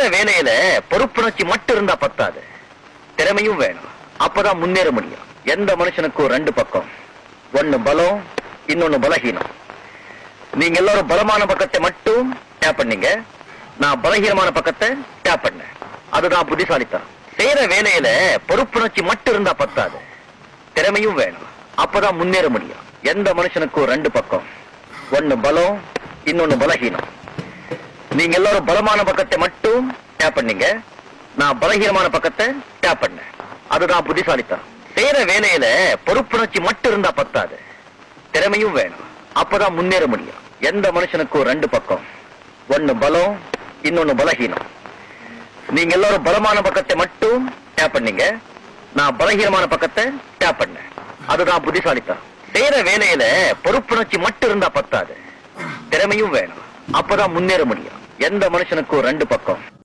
வேலையில பொறுப்புணர்ச்சி மட்டும் இருந்தா பத்தாது, திறமையும் வேணும். அப்பதான் முன்னேற முடியும். எந்த மனுஷனுக்கும் ரெண்டு பக்கம், ஒன்னு பலம், இன்னொன்னு பலகீனம். நீங்க எல்லாரும் பலமான பக்கத்தை மட்டும் டேப் பண்ணீங்க, நான் பலகீனமான பக்கத்தை டேப் பண்ணேன். அதுதான் புத்திசாலித்தனம். செய்யற வேலையில பொறுப்புணர்ச்சி மட்டும் இருந்தா பத்தாது, திறமையும் வேணும். அப்பதான் முன்னேற முடியும். எந்த மனுஷனுக்கும் ரெண்டு பக்கம், ஒன்னு பலம், இன்னொன்னு பலகீனம். நீங்க எல்லாரும் பலமான பக்கத்தை மட்டும் டேப் பண்ணீங்க, நான் பலகீனமான பக்கத்தை டேப் பண்ணேன். அதுதான் புத்திசாலித்தனம். செய்யற வேலையில பொறுப்புணர்ச்சி மட்டும் இருந்தா பத்தாது, திறமையும் வேணும். அப்பதான் முன்னேற முடியும். எந்த மனுஷனுக்கும் ரெண்டு பக்கம், ஒன்னு பலம், இன்னொன்னு பலகீனம். நீங்க எல்லாரும் பலமான பக்கத்தை மட்டும் டேப் பண்ணீங்க, நான் பலகீனமான பக்கத்தை டேப் பண்ணேன். அதுதான் புத்திசாலித்தனம். செய்யற வேலையில பொறுப்புணர்ச்சி மட்டும் இருந்தா பத்தாது, திறமையும் வேணும். அப்பதான் முன்னேற முடியும். எந்த மனுஷனுக்கும் ரெண்டு பக்கம்,